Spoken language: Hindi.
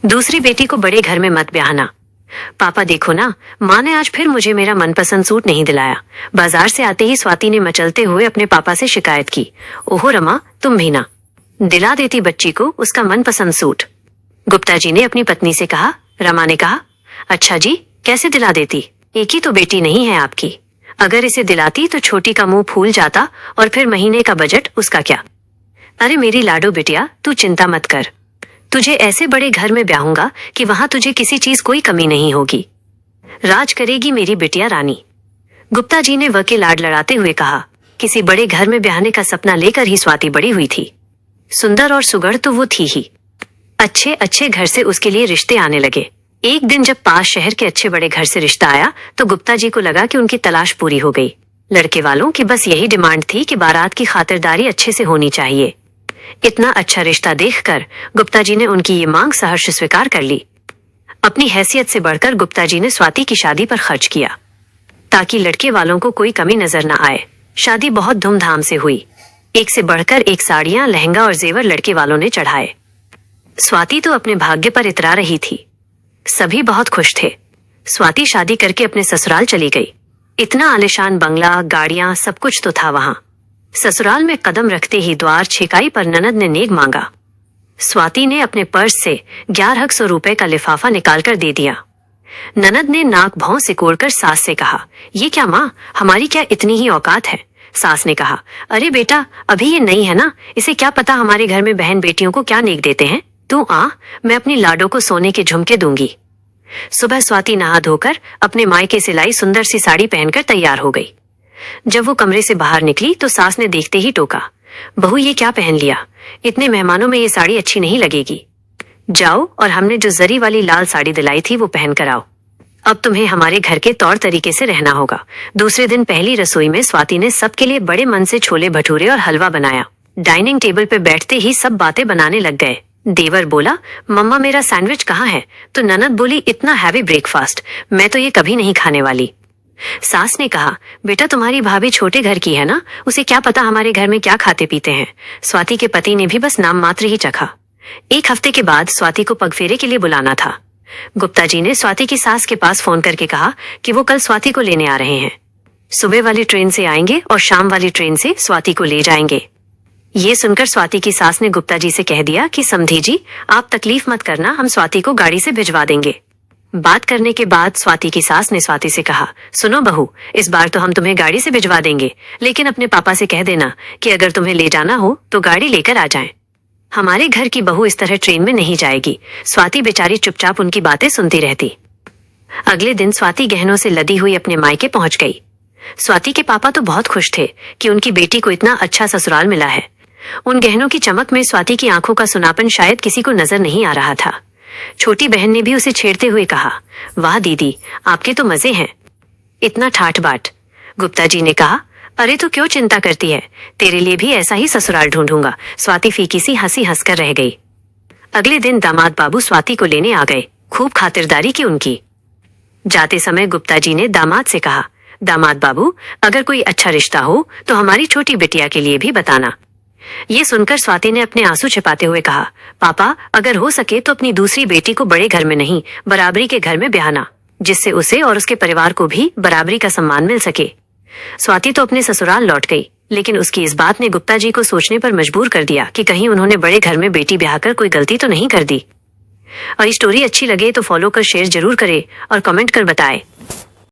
दूसरी बेटी को बड़े घर में मत ब्याहना। पापा देखो ना, माँ ने आज फिर मुझे मेरा मनपसंद सूट नहीं दिलाया। बाजार से आते ही स्वाति ने मचलते हुए अपने पापा से शिकायत की। ओहो रमा, तुम भी ना दिला देती बच्ची को उसका मनपसंद सूट। गुप्ता जी ने अपनी पत्नी से कहा। रमा ने कहा, अच्छा जी, कैसे दिला देती? एक ही तो बेटी नहीं है आपकी। अगर इसे दिलाती तो छोटी का मुंह फूल जाता और फिर महीने का बजट उसका क्या। अरे मेरी लाडो बिटिया, तू चिंता मत कर। तुझे ऐसे बड़े घर में ब्याहूंगा कि वहां तुझे किसी चीज कोई कमी नहीं होगी। राज करेगी मेरी बिटिया रानी। गुप्ता जी ने वह के लाड लड़ाते हुए कहा। किसी बड़े घर में ब्याहने का सपना लेकर ही स्वाति बड़ी हुई थी। सुंदर और सुगढ़ तो वो थी ही। अच्छे अच्छे घर से उसके लिए रिश्ते आने लगे। एक दिन जब पास शहर के अच्छे बड़े घर से रिश्ता आया तो गुप्ता जी को लगा कि उनकी तलाश पूरी हो गई। लड़के वालों की बस यही डिमांड थी कि बारात की खातिरदारी अच्छे से होनी चाहिए। इतना अच्छा रिश्ता देखकर गुप्ता जी ने उनकी ये मांग सहर्ष स्वीकार कर ली। अपनी हैसियत से बढ़कर गुप्ता जी ने स्वाति की शादी पर खर्च किया ताकि लड़के वालों को कोई कमी नजर न आए। शादी बहुत धूमधाम से हुई। एक से बढ़कर एक साड़ियां, लहंगा और जेवर लड़के वालों ने चढ़ाए। स्वाति तो अपने भाग्य पर इतरा रही थी। सभी बहुत खुश थे। स्वाति शादी करके अपने ससुराल चली गई। इतना आलिशान बंगला, गाड़ियां, सब कुछ तो था वहां। ससुराल में कदम रखते ही द्वार छेकाई पर ननद ने नेग मांगा। स्वाति ने अपने पर्स से 1100 रुपए का लिफाफा निकालकर दे दिया। ननद ने नाक भौं सिकोड़कर सास से कहा, ये क्या माँ, हमारी क्या इतनी ही औकात है? सास ने कहा, अरे बेटा, अभी ये नई है ना, इसे क्या पता हमारे घर में बहन बेटियों को क्या नेक देते हैं। तू आ, मैं अपनी लाडो को सोने के झुमके दूंगी। सुबह स्वाति नहा धोकर अपने मायके से लाई सुंदर सी साड़ी पहनकर तैयार हो गई। जब वो कमरे से बाहर निकली तो सास ने देखते ही टोका, बहू ये क्या पहन लिया? इतने मेहमानों में ये साड़ी अच्छी नहीं लगेगी। जाओ और हमने जो जरी वाली लाल साड़ी दिलाई थी वो पहन कर आओ। अब तुम्हें हमारे घर के तौर तरीके से रहना होगा। दूसरे दिन पहली रसोई में स्वाति ने सबके लिए बड़े मन से छोले भटूरे और हलवा बनाया। डाइनिंग टेबल पे बैठते ही सब बातें बनाने लग गए। देवर बोला, मम्मा मेरा सैंडविच कहाँ है? तो ननद बोली, इतना हैवी ब्रेकफास्ट मैं तो ये कभी नहीं खाने वाली। सास ने कहा, बेटा तुम्हारी भाभी छोटे घर की है ना, उसे क्या पता हमारे घर में क्या खाते पीते हैं। स्वाति के पति ने भी बस नाम मात्र ही चखा। एक हफ्ते के बाद स्वाति को पगफेरे के लिए बुलाना था। गुप्ता जी ने स्वाति की सास के पास फोन करके कहा कि वो कल स्वाति को लेने आ रहे हैं। सुबह वाली ट्रेन से आएंगे और शाम वाली ट्रेन से स्वाति को ले जाएंगे। ये सुनकर स्वाति की सास ने गुप्ता जी से कह दिया कि समधी जी, आप तकलीफ मत करना, हम स्वाति को गाड़ी से भिजवा देंगे। बात करने के बाद स्वाति की सास ने स्वाति से कहा, सुनो बहू, इस बार तो हम तुम्हें गाड़ी से भिजवा देंगे, लेकिन अपने पापा से कह देना कि अगर तुम्हें ले जाना हो तो गाड़ी लेकर आ जाएं। हमारे घर की बहू इस तरह ट्रेन में नहीं जाएगी। स्वाति बेचारी चुपचाप उनकी बातें सुनती रहती। अगले दिन स्वाति गहनों से लदी हुई अपने मायके पहुंच गई। स्वाति के पापा तो बहुत खुश थे कि उनकी बेटी को इतना अच्छा ससुराल मिला है। उन गहनों की चमक में स्वाति की आंखों का सुनापन शायद किसी को नजर नहीं आ रहा था। छोटी बहन ने भी उसे छेड़ते हुए कहा, वाह दीदी, आपके तो मजे हैं, इतना ठाठ बाट। गुप्ता जी ने कहा, अरे तो क्यों चिंता करती है, तेरे लिए भी ऐसा ही ससुराल ढूंढूंगा। स्वाति फीकी सी हंसी हंसकर रह गई। अगले दिन दामाद बाबू स्वाति को लेने आ गए। खूब खातिरदारी की उनकी। जाते समय गुप्ता जी ने दामाद से कहा, दामाद बाबू, अगर कोई अच्छा रिश्ता हो तो हमारी छोटी बिटिया के लिए भी बताना। ये सुनकर स्वाति ने अपने आंसू छिपाते हुए कहा, पापा, अगर हो सके तो अपनी दूसरी बेटी को बड़े घर में नहीं, बराबरी के घर में ब्याहना, जिससे उसे और उसके परिवार को भी बराबरी का सम्मान मिल सके। स्वाति तो अपने ससुराल लौट गई, लेकिन उसकी इस बात ने गुप्ता जी को सोचने पर मजबूर कर दिया कि कहीं उन्होंने बड़े घर में बेटी ब्याहकर कोई गलती तो नहीं कर दी। और ये स्टोरी अच्छी लगे तो फॉलो कर शेयर जरूर करें और कमेंट कर बताएं।